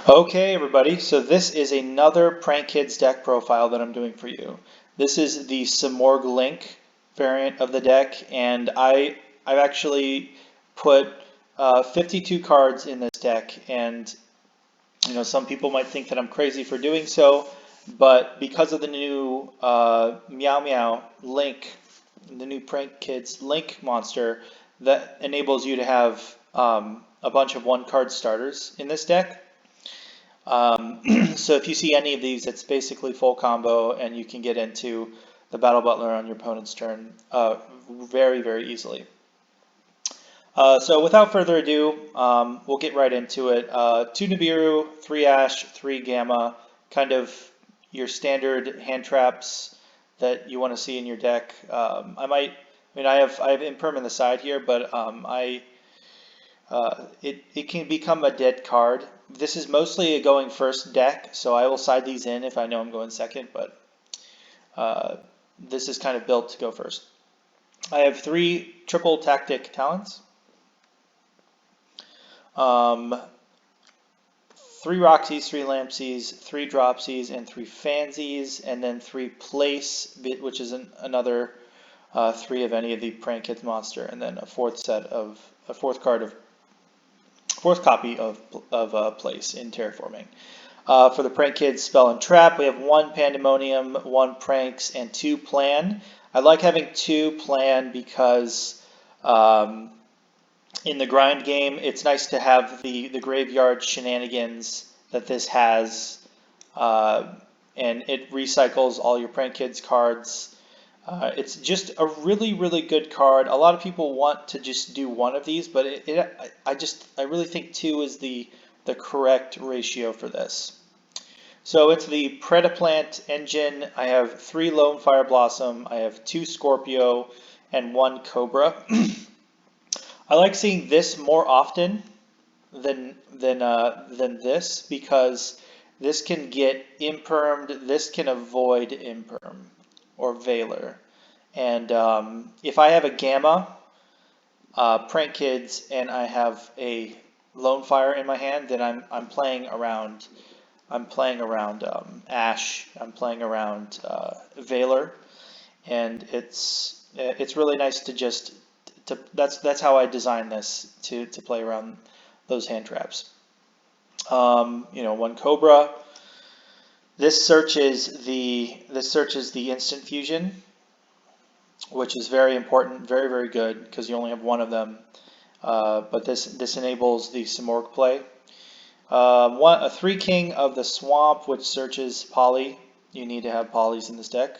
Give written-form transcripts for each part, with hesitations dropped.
Okay, everybody, so this is another Prank Kids deck profile that I'm doing for you. This is the Simorgh Link variant of the deck, and I've actually put 52 cards in this deck, and some people might think that I'm crazy for doing so, but because of the new Meow Meow Link, the new Prank Kids Link monster, that enables you to have a bunch of one-card starters in this deck. So if you see any of these, it's basically full combo, and you can get into the Battle Butler on your opponent's turn very, very easily. So without further ado, we'll get right into it. 2 Nibiru, 3 Ash, 3 Gamma, kind of your standard hand traps that you want to see in your deck. I have Imperm in the side here, but it can become a dead card. This is mostly a going first deck, so I will side these in if I know I'm going second, but this is kind of built to go first. I have 3 triple tactic talents, 3 Roxys, 3 Lampsies, 3 Dropsies, and 3 Fansies, and then 3 Place, which is another 3 of any of the Prank Kids monster, and then a fourth copy of Place in Terraforming. For the Prank Kids Spell and Trap, we have 1 Pandemonium, 1 Pranks, and 2 Plan. I like having 2 Plan because in the grind game, it's nice to have the graveyard shenanigans that this has, and it recycles all your Prank Kids cards. It's just a really, really good card. A lot of people want to just do one of these, but I really think 2 is the correct ratio for this. So it's the Predaplant engine. I have 3 Lone Fire Blossom, I have 2 Scorpio, and 1 Cobra. I like seeing this more often than this because this can get impermed. This can avoid imperm or Veiler. And if I have a Gamma, Prank Kids, and I have a Lone Fire in my hand, then I'm playing around. I'm playing around Ash. I'm playing around Veiler, and it's really nice to just that's how I designed this to play around those hand traps. 1 Cobra. This searches the instant fusion, which is very important, very, very good because you only have 1 of them. But this enables the Simorgh play. A 3 King of the Swamp, which searches Poly. You need to have Polys in this deck.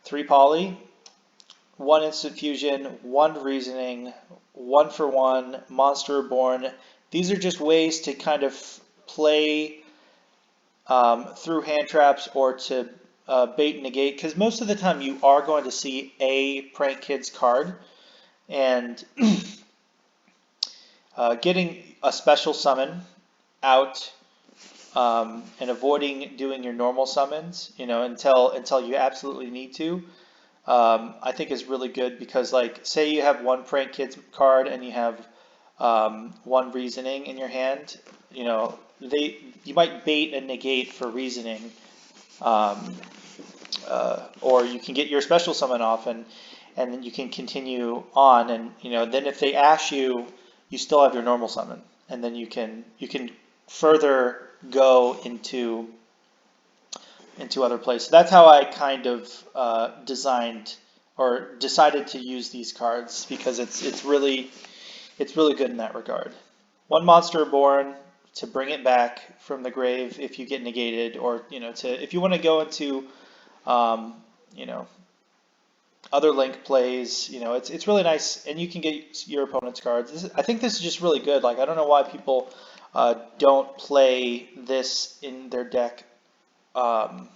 3 Poly, 1 instant fusion, 1 reasoning, 1 for 1, Monster Reborn. These are just ways to kind of play through hand traps or to bait and negate, because most of the time you are going to see a Prank Kids card, and getting a special summon out and avoiding doing your normal summons, until you absolutely need to, I think is really good because, like, say you have 1 Prank Kids card and you have 1 reasoning in your hand, you might bait and negate for reasoning, or you can get your special summon off and then you can continue on, and then if they ash you, you still have your normal summon, and then you can further go into other places. That's how I kind of designed or decided to use these cards, because it's really good in that regard. 1 Monster Reborn to bring it back from the grave if you get negated, or if you want to go into other link plays. It's really nice, and you can get your opponent's cards. I think this is just really good. Like, I don't know why people don't play this in their deck. I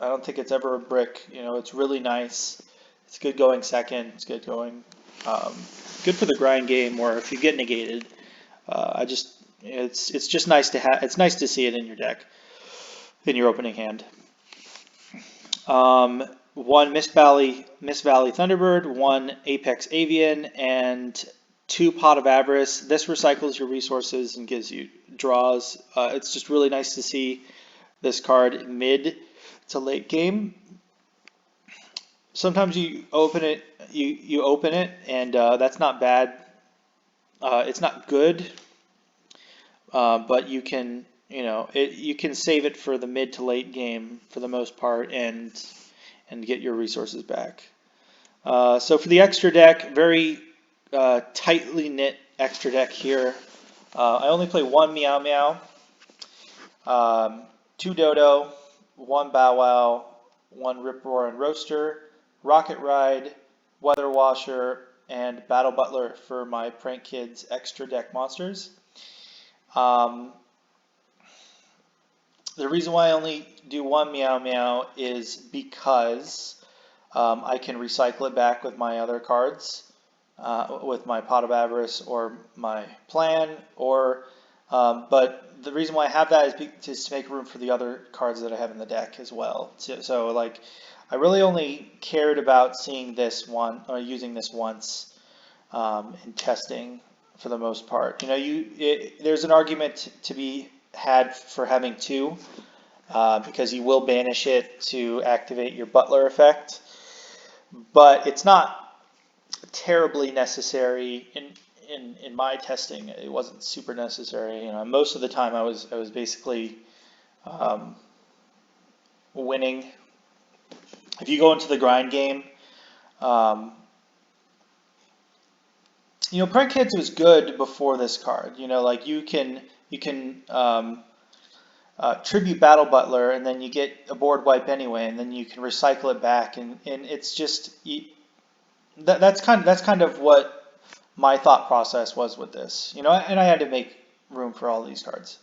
don't think it's ever a brick. It's really nice. It's good going second. It's good going. Good for the grind game, or if you get negated. It's just nice to have. It's nice to see it in your deck, in your opening hand. 1 Mist Valley Thunderbird, 1 Apex Avian, and 2 Pot of Avarice. This recycles your resources and gives you draws. It's just really nice to see this card mid to late game. Sometimes you open it, you open it, and that's not bad. It's not good, but you can, you can save it for the mid to late game for the most part, and get your resources back. So for the extra deck, very tightly knit extra deck here. I only play 1 Meow Meow, 2 Dodo, 1 Bow Wow, 1 Rip Roar and Roaster, Rocket Ride, Weather Washer, and Battle Butler for my Prank Kids extra deck monsters. The reason why I only do 1 Meow Meow is because I can recycle it back with my other cards, with my Pot of Avarice or my Plan, but the reason why I have that is to make room for the other cards that I have in the deck as well. So like, I really only cared about seeing this one, or using this once in testing for the most part. There's an argument to be had for having 2, because you will banish it to activate your Butler effect, but it's not terribly necessary in my testing. It wasn't super necessary. Most of the time I was basically winning. If you go into the grind game, Prank Kids was good before this card. Like you can tribute Battle Butler, and then you get a board wipe anyway, and then you can recycle it back, and it's just that's kind of what my thought process was with this, and I had to make room for all these cards.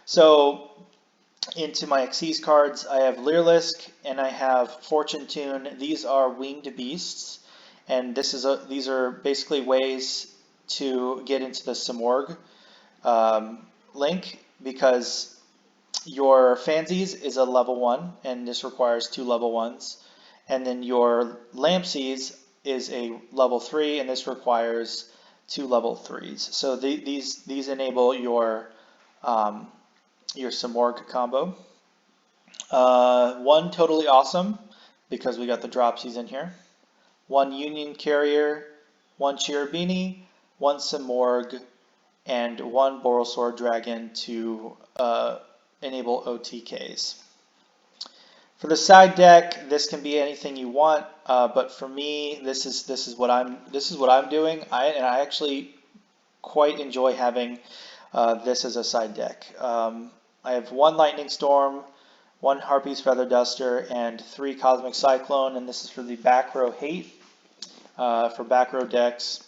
So into my Xyz cards, I have Leerlisk and I have Fortune Tune. These are winged beasts, and these are basically ways to get into the Simorgh link, because your Fansies is a level 1, and this requires 2 level 1s, and then your Lampsies is a level 3, and this requires 2 level 3s. So these enable your Simorgh combo. 1 Totally Awesome, because we got the dropsies in here. 1 Union Carrier, 1 Cherubini, 1 Simorgh, and 1 Borrelsaur Dragon to enable OTKs. For the side deck, this can be anything you want, but for me, this is what I'm doing. I actually quite enjoy having this as a side deck. I have 1 Lightning Storm, 1 Harpy's Feather Duster, and 3 Cosmic Cyclone, and this is for the back row hate, for back row decks.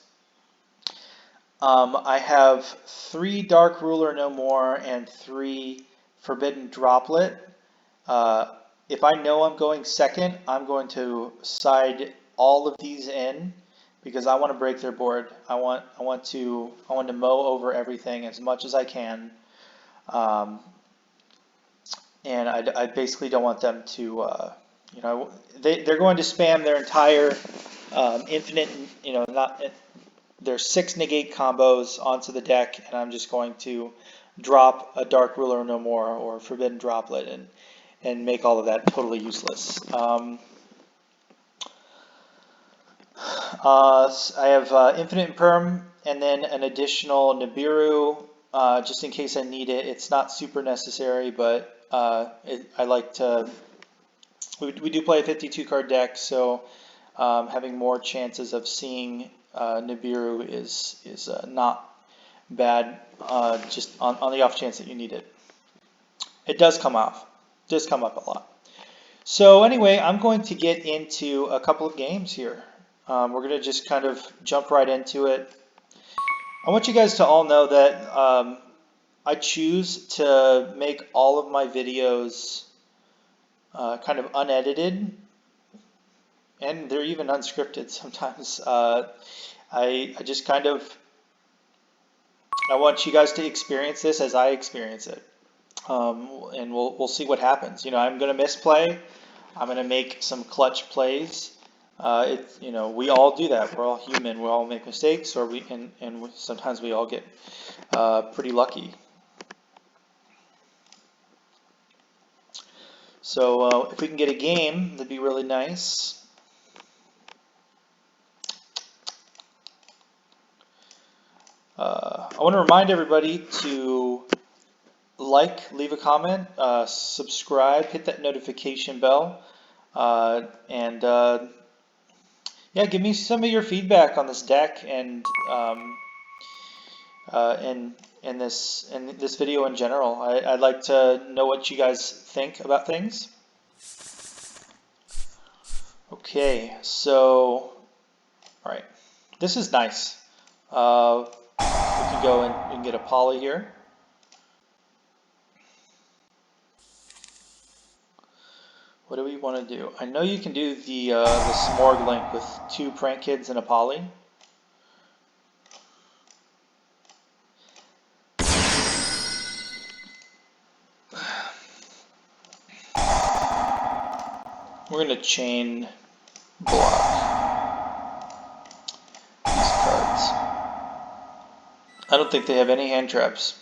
I have 3 Dark Ruler No More and 3 Forbidden Droplet. If I know I'm going second, I'm going to side all of these in, because I want to break their board. I want to mow over everything as much as I can, and I basically don't want them to, they're going to spam their entire infinite, not their 6 negate combos onto the deck, and I'm just going to drop a Dark Ruler No More or Forbidden Droplet and make all of that totally useless. I have Infinite Perm, and then an additional Nibiru, just in case I need it. It's not super necessary, but I like to. We do play a 52 card deck, so having more chances of seeing Nibiru is not bad. Just on the off chance that you need it. It does come off. Does come up a lot. So anyway, I'm going to get into a couple of games here. We're going to just kind of jump right into it. I want you guys to all know that I choose to make all of my videos kind of unedited, and they're even unscripted sometimes. I just kind of, I want you guys to experience this as I experience it. And we'll see what happens. I'm going to misplay. I'm going to make some clutch plays. You know, we all do that. We're all human. We all make mistakes, or sometimes we all get pretty lucky. So if we can get a game, that'd be really nice. I want to remind everybody to leave a comment, subscribe, hit that notification bell, and yeah, give me some of your feedback on this deck and this video in general. I'd like to know what you guys think about things. Okay, so all right, this is nice. We can go and we can get a poly here. What do we want to do? I know you can do the Simorgh link with 2 prank kids and a poly. We're going to chain block these cards. I don't think they have any hand traps.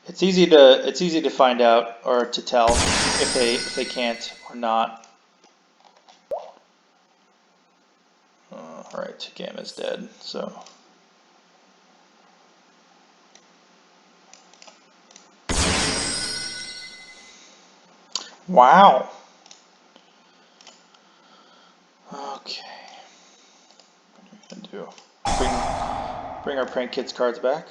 It's easy to find out or to tell if they can't or not. All right, Gamma's dead. So wow. Okay. What are we gonna do? Bring our prank kids cards back.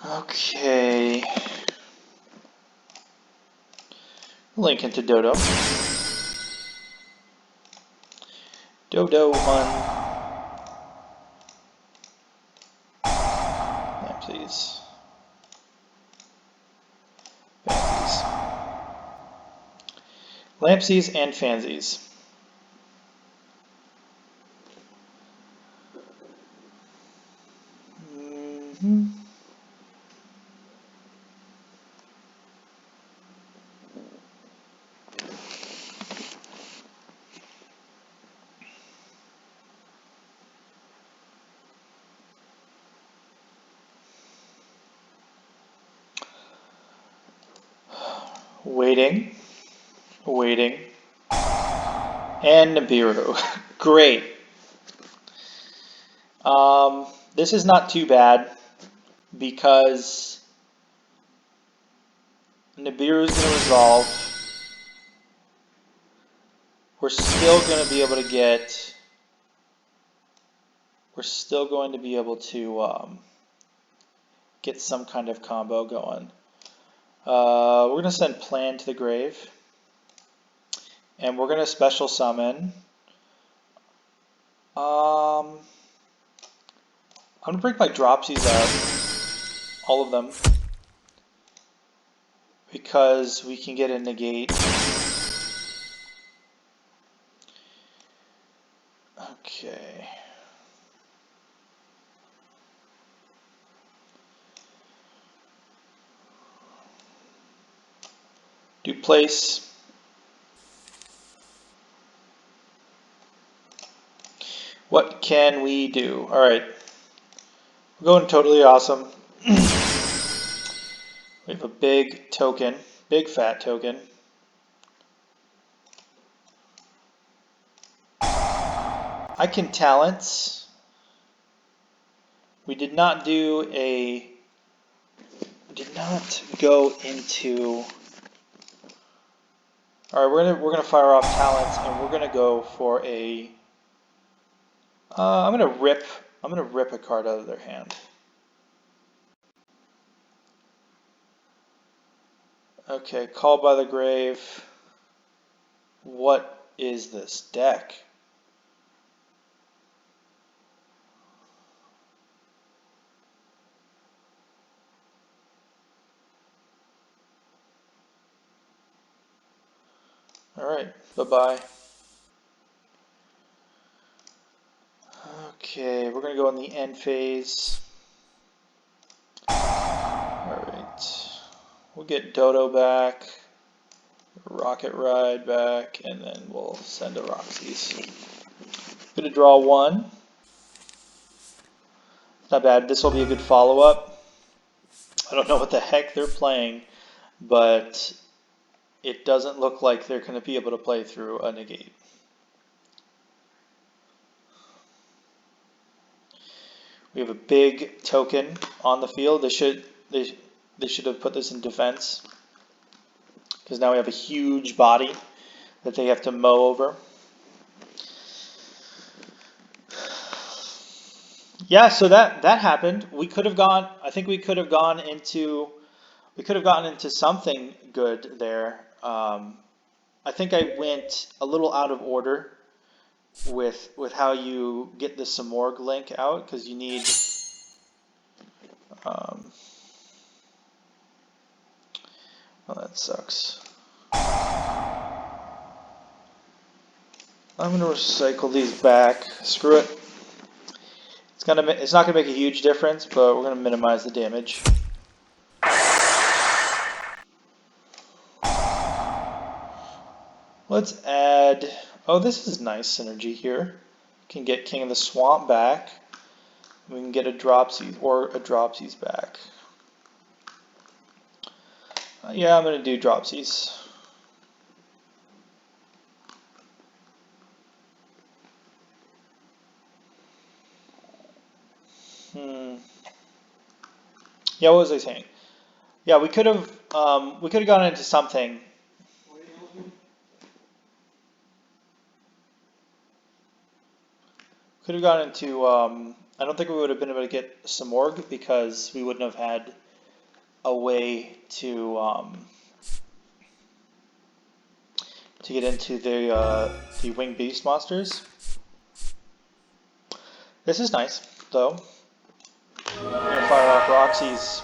Okay. Link into Dodo. Dodo one. Please. Lampsies and Fansies. Waiting. And Nibiru. Great. This is not too bad because Nibiru is going to resolve. We're still going to be able to get. We're still going to be able to get some kind of combo going. We're going to send Plan to the grave. And we're going to special summon. I'm going to break my dropsies out. All of them. Because we can get a negate. Okay. Do place. What can we do? All right. We're going totally awesome. We have a big token, big fat token. I can talents. We did not do a. We did not go into. All right, we're gonna fire off talents, and we're gonna go for a. I'm gonna rip a card out of their hand. Okay, Call by the Grave. What is this deck? All right, bye-bye. Okay, we're going to go in the end phase. We'll get Dodo back, Rocket Ride back, and then we'll send a Roxy's. Gonna draw one. Not bad. This will be a good follow-up. I don't know what the heck they're playing, but it doesn't look like they're going to be able to play through a negate. We have a big token on the field. They should have put this in defense, because now we have a huge body that they have to mow over. Yeah, so that happened. We could have gone. I think we could have gone into. We could have gotten into something good there. I think I went a little out of order with how you get the Simorgh link out, because you need. Well, that sucks. I'm gonna recycle these back. Screw it. It's not gonna make a huge difference, but we're gonna minimize the damage. Let's add. Oh, this is nice synergy here. Can get King of the Swamp back. We can get a Dropsies back. Yeah, I'm gonna do Dropsies. Yeah, what was I saying? Yeah, we could have gone into something. Could have gone into. I don't think we would have been able to get Simorgh, because we wouldn't have had a way to get into the winged beast monsters. This is nice, though. I'm gonna fire off Roxy's.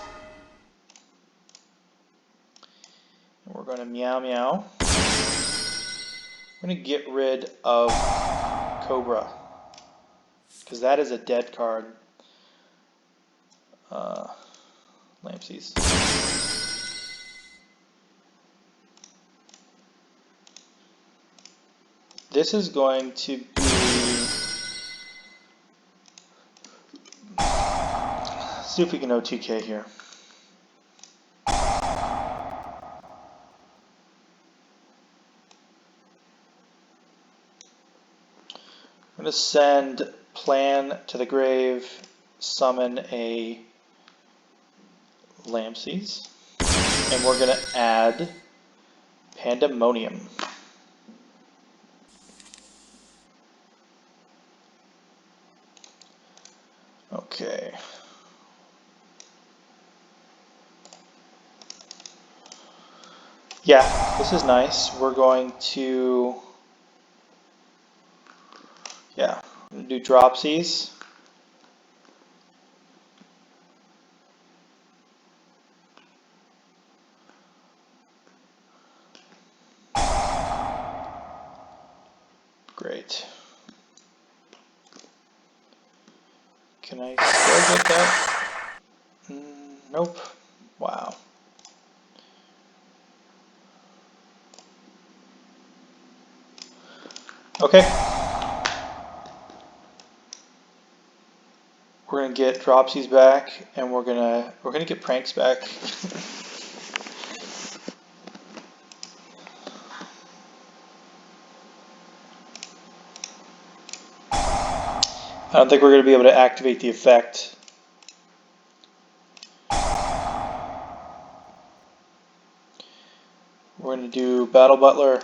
And we're gonna meow meow. We're gonna get rid of Cobra, because that is a dead card. Lampsies. This is going to be. Let's see if we can OTK here. I'm going to send Plan to the grave, summon a Lampsies, and we're going to add Pandemonium. Okay. Yeah, this is nice. We're going to. Yeah, I'm going to do Dropsies. Great. Can I still get that? Nope. Wow. Okay. We're gonna get Dropsies back, and we're gonna get Pranks back. I don't think we're gonna be able to activate the effect. We're gonna do Battle Butler.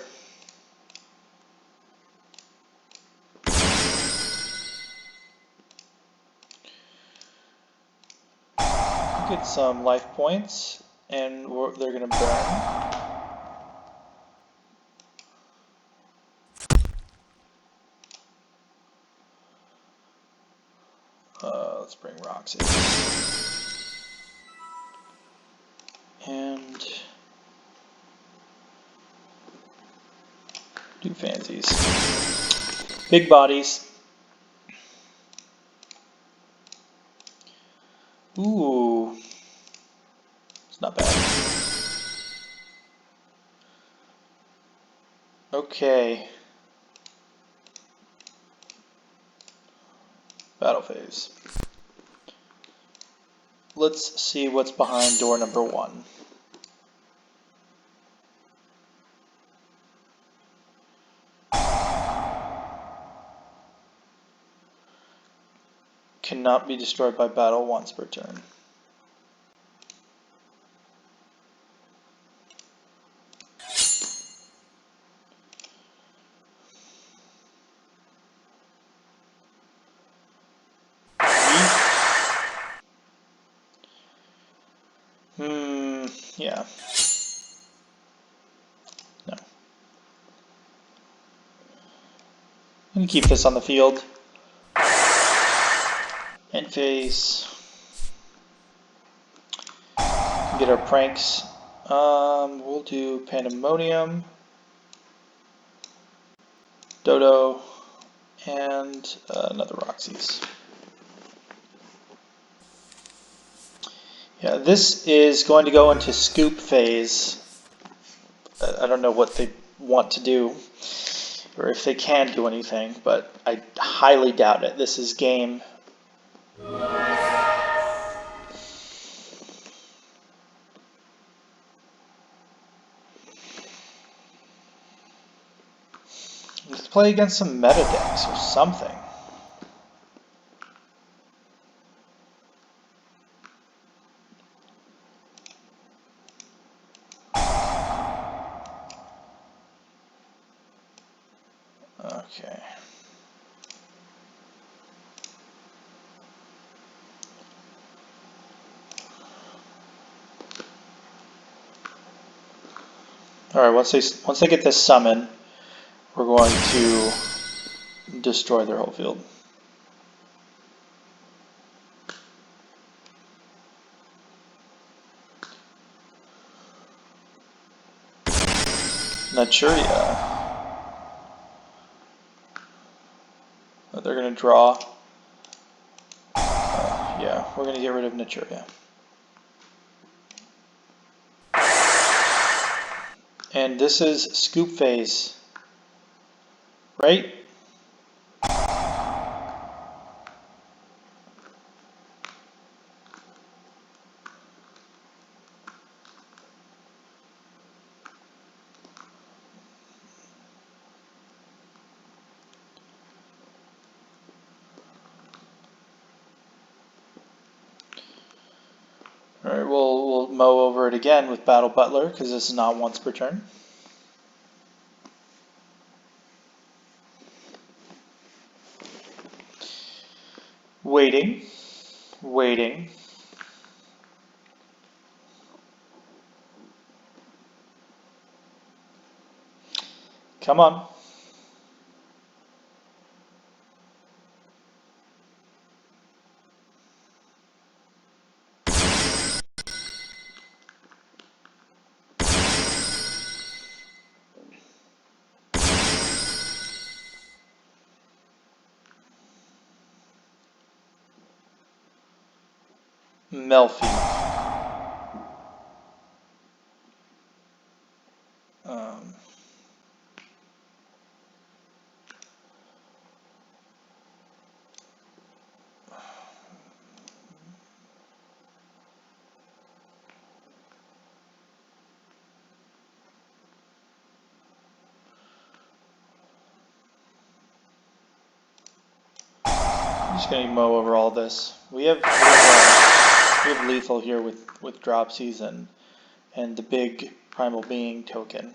Get some life points, and they're gonna burn. Let's bring rocks in. And do fancies. Big bodies. Ooh. It's not bad. Okay. Battle phase. Let's see what's behind door number 1. Cannot be destroyed by battle once per turn. Yeah. No. We can keep this on the field. End phase. Get our pranks. We'll do Pandemonium, Dodo, and another Roxy's. Yeah, this is going to go into scoop phase. I don't know what they want to do, or if they can do anything, but I highly doubt it. This is game. Let's play against some meta decks or something. Okay. All right. Once they get this summon, we're going to destroy their whole field. Naturia. They're going to draw. Yeah, we're going to get rid of Naturia. And this is scoop phase, right? All right, we'll mow over it again with Battle Butler because this is not once per turn. Waiting, waiting. Come on. Melphy. I'm just gonna mow over all this. We have lethal here with Dropsies and the big Primal Being token.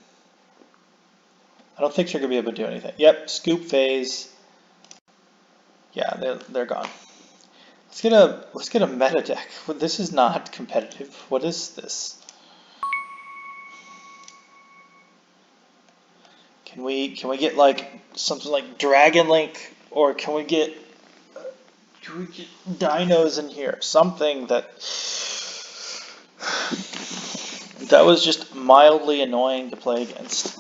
I don't think they're gonna be able to do anything. Yep, scoop phase. Yeah, they're gone. Let's get a meta deck. This is not competitive. What is this? Can we get like something like Dragon Link, or can we get dinos in here? Something that was just mildly annoying to play against.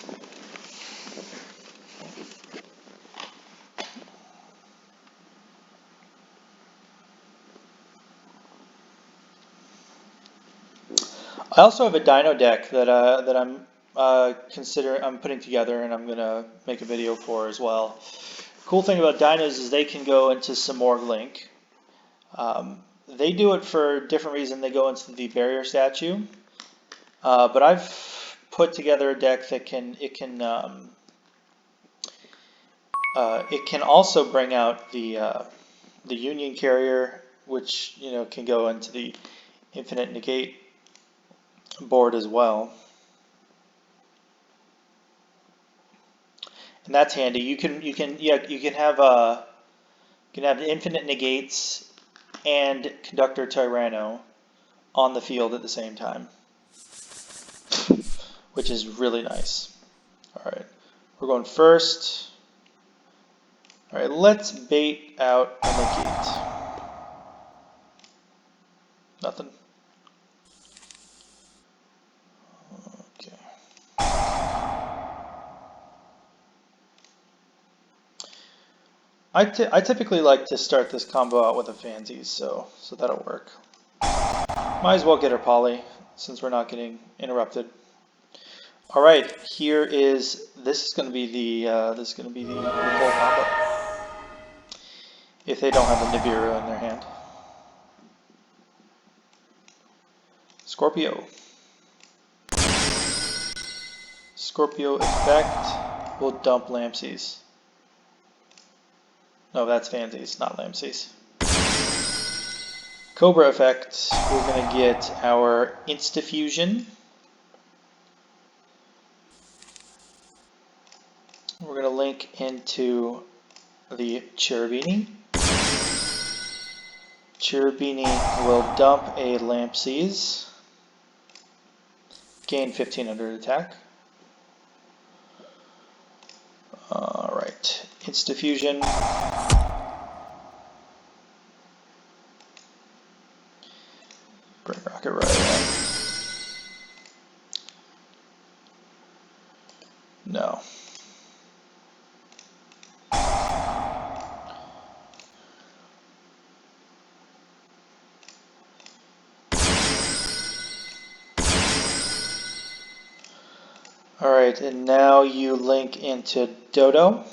I also have a dino deck that I'm I'm putting together and I'm gonna make a video for as well. Cool thing about dinos is they can go into Simorgh Link. They do it for a different reason. They go into the barrier statue, but I've put together a deck that it can also bring out the Union Carrier, which can go into the Infinite Negate board as well, and that's handy. You can have Infinite Negates and Conductor Tyranno on the field at the same time, which is really nice. All right, we're going first. All right, let's bait out a negate. Nothing. Okay. I typically like to start this combo out with a Fansies, so that'll work. Might as well get our poly since we're not getting interrupted. All right, this is going to be the full combo. If they don't have a Nibiru in their hand. Scorpio. Scorpio effect will dump Lampsies. No, that's Fansies, not Lampsies. Cobra effect, we're going to get our Insta-Fusion. We're going to link into the Cherubini. Cherubini will dump a Lampsies. Gain 1500 attack. Alright, Insta-Fusion. Bring Rocket right on. No. Alright, and now you link into Dodo.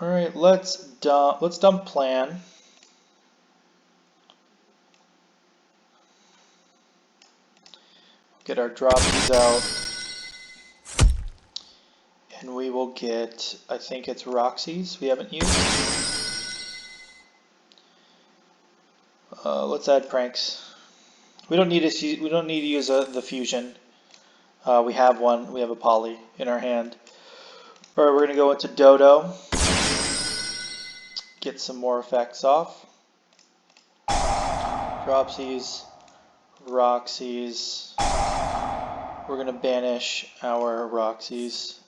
Alright, let's dump plan. Get our dropsies out. And we will get, I think it's Roxy's we haven't used. Let's add pranks. We don't need to use the fusion. We have one. We have a poly in our hand. All right, we're gonna go into Dodo. Get some more effects off. Dropsies, Roxy's. We're gonna banish our Roxy's.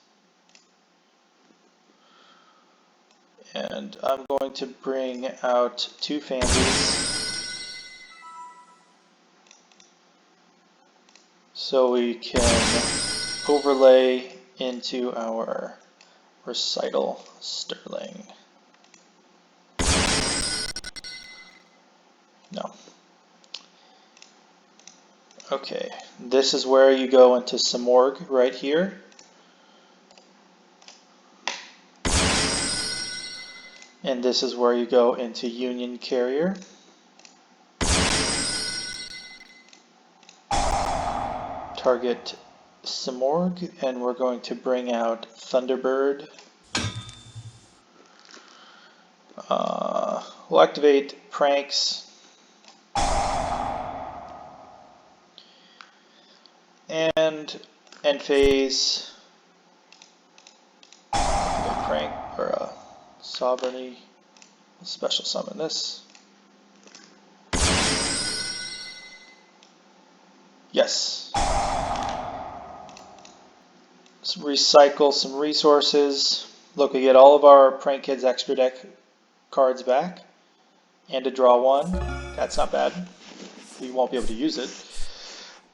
And I'm going to bring out two Fansies so we can overlay into our Recital Sterling. No. Okay, this is where you go into Simorgh right here. And this is where you go into Union Carrier. Target Simorgh, and we're going to bring out Thunderbird. We'll activate Pranks. And end phase. Activate Prank, or Sovereignty. Special summon this. Yes. Let's recycle some resources. Look, we get all of our Prank Kids extra deck cards back. And to draw one. That's not bad. We won't be able to use it.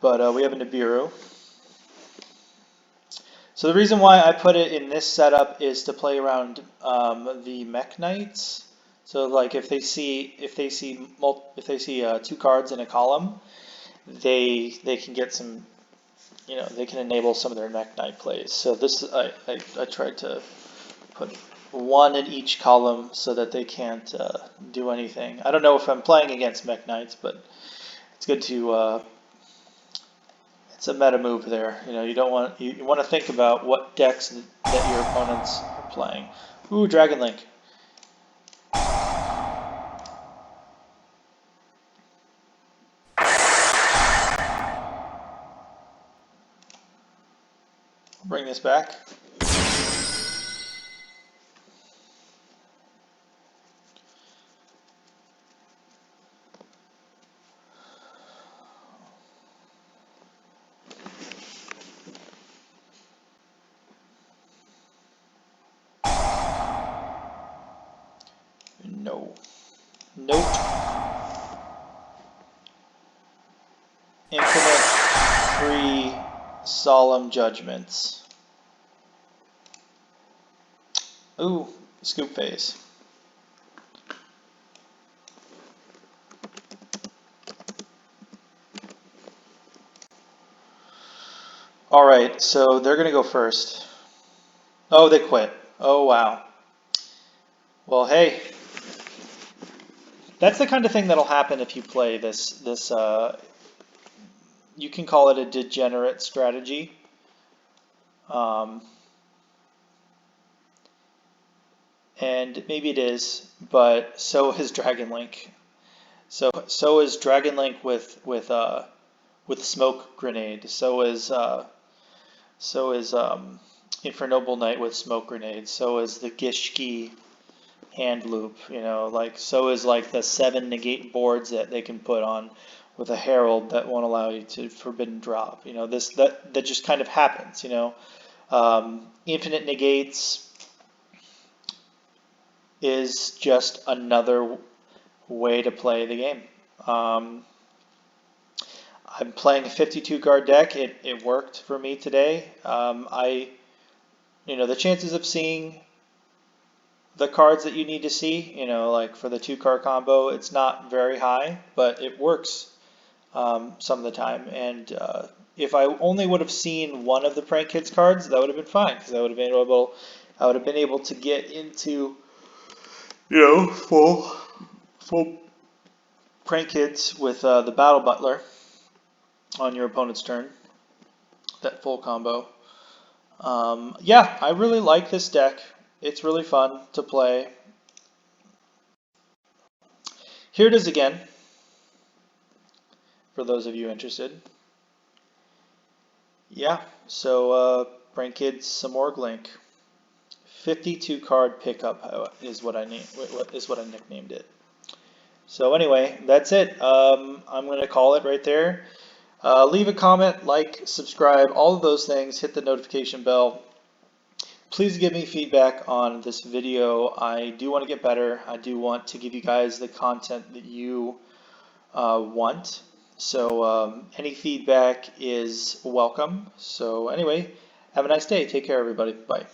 But we have a Nibiru. So the reason why I put it in this setup is to play around the mech knights. So like if they see two cards in a column, they can get some, they can enable some of their mech knight plays. So this I tried to put one in each column so that they can't do anything. I don't know if I'm playing against mech knights, but it's good to it's a meta move there. You don't want you want to think about what decks that your opponents are playing. Ooh, Dragon Link. Bring this back. No. Nope. Infinite free solemn judgments. Ooh, scoop phase. All right, so they're gonna go first. Oh, they quit. Oh, wow. Well, hey, that's the kind of thing that'll happen if you play this. You can call it a degenerate strategy. Um, and maybe it is, but so is Dragon Link. So is Dragon Link with smoke grenade. So is Infernoble Knight with smoke grenade. So is the Gishki hand loop. Like so is like the 7 negate boards that they can put on with a herald that won't allow you to forbidden drop. That just kind of happens. Infinite negates is just another way to play the game. Um, I'm playing a 52 card deck. It worked for me today. The chances of seeing the cards that you need to see, like for the 2 card combo, it's not very high, but it works some of the time. And if I only would have seen one of the Prank Kids cards, that would have been fine because I would have been able to get into, full Prank Kids with the Battle Butler on your opponent's turn, that full combo. Yeah, I really like this deck. It's really fun to play. Here it is again, for those of you interested. Yeah, so Prank Kids Simorgh Link. 52 card pickup is what I nicknamed it. So anyway, that's it. I'm going to call it right there. Leave a comment, like, subscribe, all of those things. Hit the notification bell. Please give me feedback on this video. I do want to get better. I do want to give you guys the content that you want. So any feedback is welcome. So anyway, have a nice day. Take care, everybody. Bye.